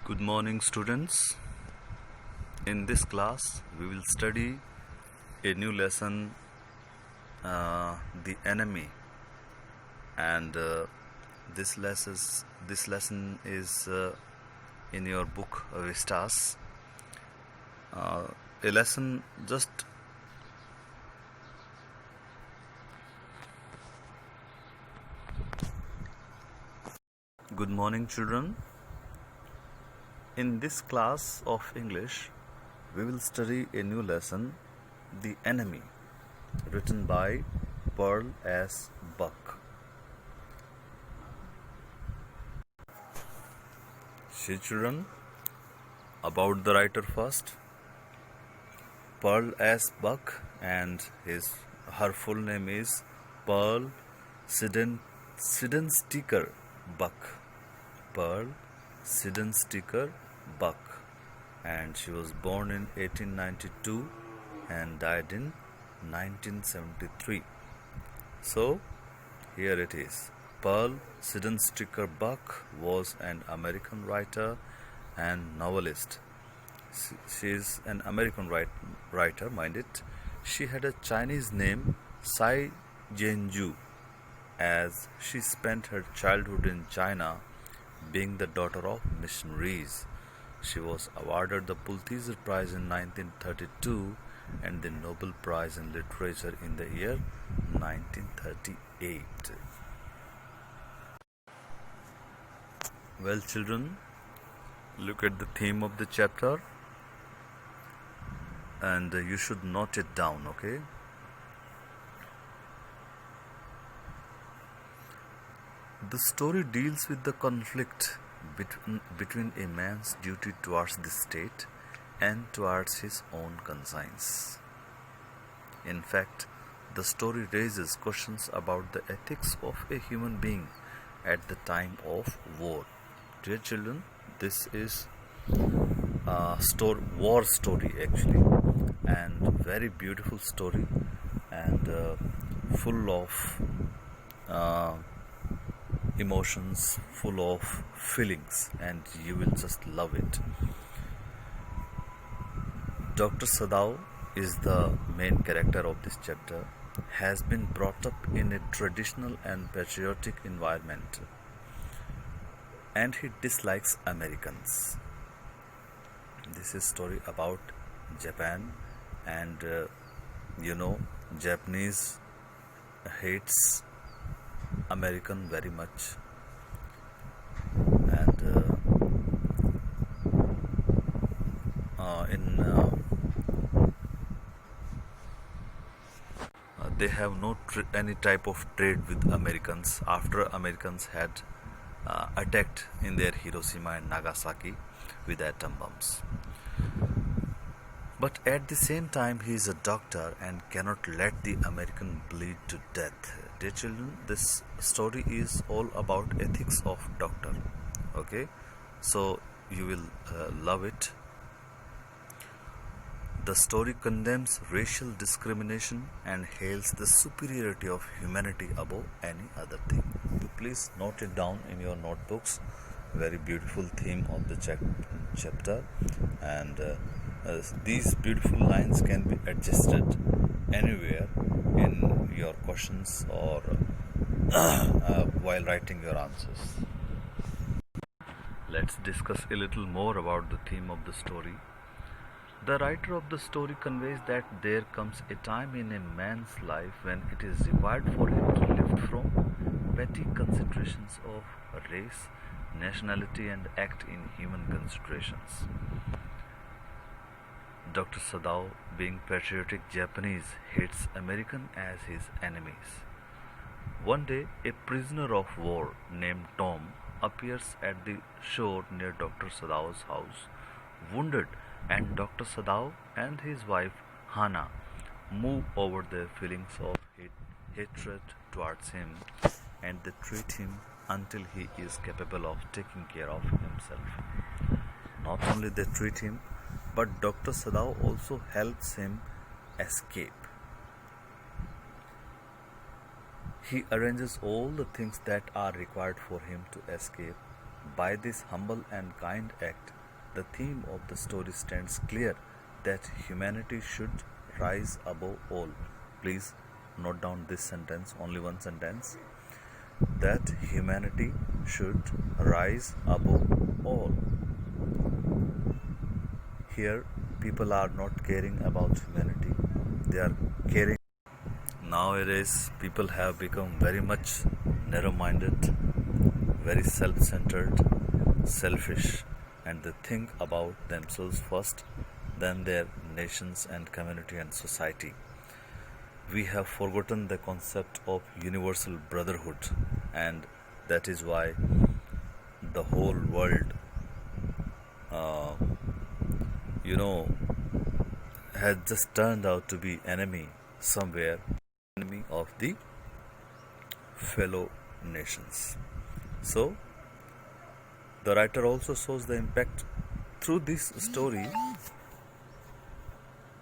Good morning, students. In this class, we will study a new lesson, the enemy, and this lesson is in your book Vistas. A lesson just Good morning, children. In this class of English, we will study a new lesson, The Enemy, written by Pearl S. Buck. See, children, about the writer first. Pearl S. Buck, and her full name is Pearl Sidensticker Buck. Pearl Sidensticker Buck, and she was born in 1892 and died in 1973. So, here it is. Pearl Sidensticker Buck was an American writer and novelist. She is an American writer, mind it. She had a Chinese name, Tsai Jianju, as she spent her childhood in China, being the daughter of missionaries. She was awarded the Pulitzer Prize in 1932 and the Nobel Prize in Literature in the year 1938. Well, children, look at the theme of the chapter, and you should note it down, okay? The story deals with the conflict between a man's duty towards the state and towards his own conscience. In fact, the story raises questions about the ethics of a human being at the time of war. Dear children, this is a war story actually, and very beautiful story, and full of emotions, full of feelings, and you will just love it. Dr. Sadao is the main character of this chapter, has been brought up in a traditional and patriotic environment, and he dislikes Americans. This is story about Japan, and Japanese hates American very much, and they have no any type of trade with Americans after Americans had attacked in their Hiroshima and Nagasaki with atom bombs. But at the same time, he is a doctor and cannot let the American bleed to death. Dear children, this story is all about ethics of doctor. Okay, so you will love it. The story condemns racial discrimination and hails the superiority of humanity above any other thing. Please note it down in your notebooks. Very beautiful theme of the chapter, and these beautiful lines can be adjusted anywhere in your questions or while writing your answers. Let's discuss a little more about the theme of the story. The writer of the story conveys that there comes a time in a man's life when it is required for him to lift from petty considerations of race, nationality, and act in human considerations. Dr. Sadao, being patriotic Japanese, hates Americans as his enemies. One day, a prisoner of war named Tom appears at the shore near Dr. Sadao's house, wounded, and Dr. Sadao and his wife Hana move over their feelings of hatred towards him, and they treat him until he is capable of taking care of himself. Not only they treat him, but Dr. Sadao also helps him escape. He arranges all the things that are required for him to escape, By this humble and kind act, the theme of the story stands clear that humanity should rise above all. Please note down this sentence, only one sentence. That humanity should rise above all. Here, people are not caring about humanity, they are caring. Nowadays, people have become very much narrow minded, very self centered, selfish, and they think about themselves first, then their nations and community and society. We have forgotten the concept of universal brotherhood, and that is why the whole world, uh, you know, has just turned out to be enemy somewhere, enemy of the fellow nations. So, the writer also shows the impact through this story.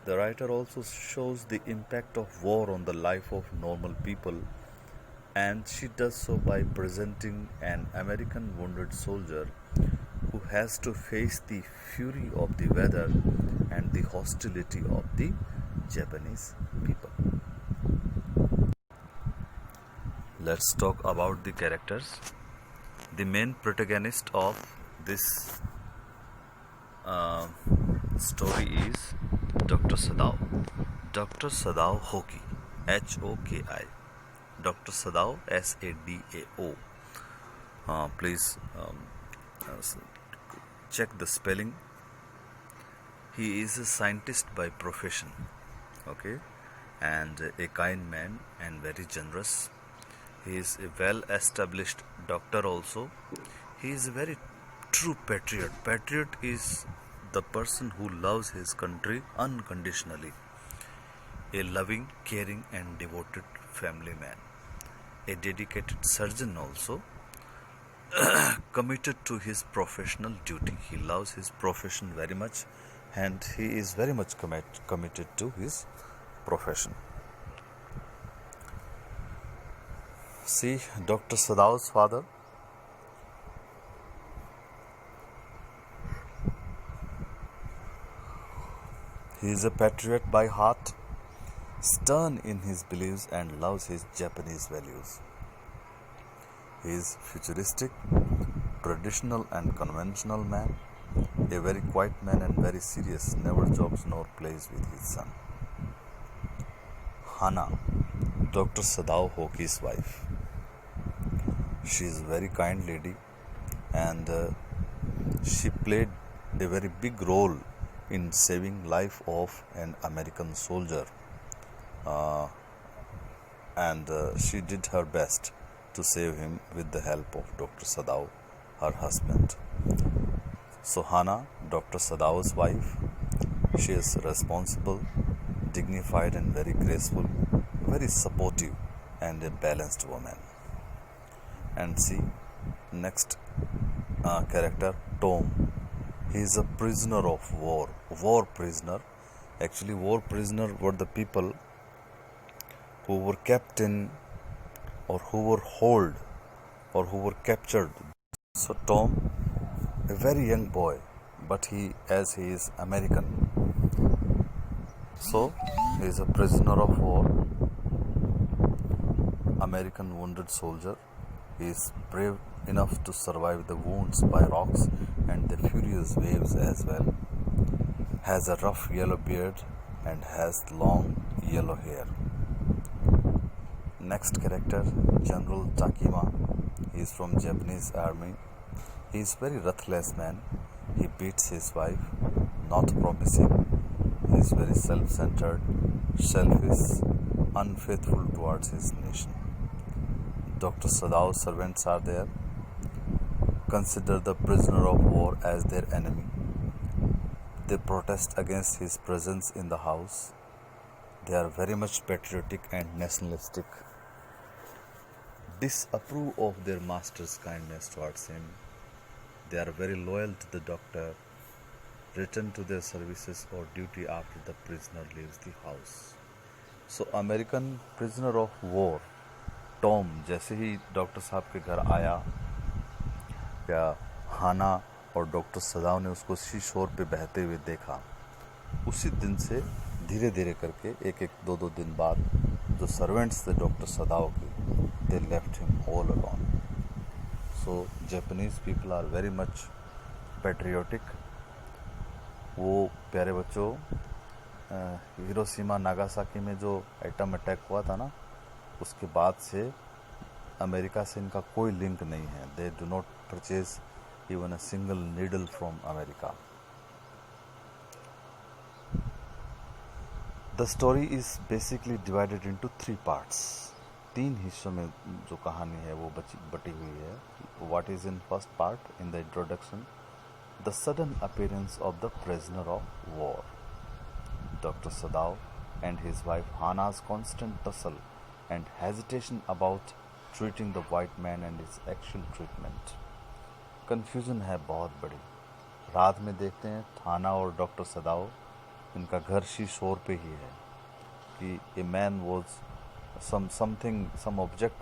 The writer also shows the impact of war on the life of normal people, and she does so by presenting an American wounded soldier who has to face the fury of the weather and the hostility of the Japanese people. Let's talk about the characters. The main protagonist of this uh, story is Dr. Sadao. Dr. Sadao Hoki, Hoki. Dr. Sadao, Sadao. Please uh, check the spelling. He is a scientist by profession, okay, and a kind man and very generous. He is a well-established doctor also. He is a very true patriot. Patriot is the person who loves his country unconditionally. A loving, caring and devoted family man. A dedicated surgeon also, committed to his professional duty. He loves his profession very much and he is very much committed to his profession. See, Dr. Sadao's father. He is a patriot by heart, stern in his beliefs and loves his Japanese values. He is futuristic, traditional and conventional man, a very quiet man and very serious, never jokes nor plays with his son. Hana, Dr. Sadao Hoki's wife. She is a very kind lady and she played a very big role in saving life of an American soldier, and she did her best to save him with the help of Dr. Sadao, her husband. So Hana, Dr. Sadao's wife, she is responsible, dignified and very graceful, very supportive and a balanced woman. And see, next character, Tom. He is a prisoner of war prisoner. Actually, war prisoner were the people who were kept in or who were held or who were captured. So Tom, a very young boy, but he is American, so he is a prisoner of war, American wounded soldier. He is brave enough to survive the wounds by rocks and the furious waves as well. Has a rough yellow beard and has long yellow hair. Next character, General Takima. He is from Japanese army. He is very ruthless man. He beats his wife, not promising. He is very self-centered, selfish, unfaithful towards his nation. Dr. Sadao's servants are there. Consider the prisoner of war as their enemy. They protest against his presence in the house. They are very much patriotic and nationalistic. Disapprove of their master's kindness towards him. They are very loyal to the doctor. Return to their services or duty after the prisoner leaves the house. So American prisoner of war Tom जैसे ही doctor साहब के घर आया या हाना और doctor सदाव ने उसको सी शोर पे बहते हुए देखा, उसी दिन से धीरे धीरे करके एक एक दो दो दिन बाद जो सर्वेंट्स थे डॉक्टर सदाव के, they left him all alone. So Japanese people are very much patriotic. वो प्यारे बच्चों, हिरोशिमा नागासाकी में जो एटम अटैक हुआ था ना, उसके बाद से अमेरिका से इनका कोई लिंक नहीं है. They do not purchase even a single needle from America. The story is basically divided into 3 parts. 3 हिस्सों में जो कहानी है वो बटी हुई है. What is in first part? In the introduction, the sudden appearance of the prisoner of war. Dr. Sadao and his wife Hana's constant tussle and hesitation about treating the white man and his actual treatment. Confusion है बहुत बड़ी. रात में देखते हैं थाना और doctor सदाओ, इनका घर शी शोर पे ही है कि a man was some object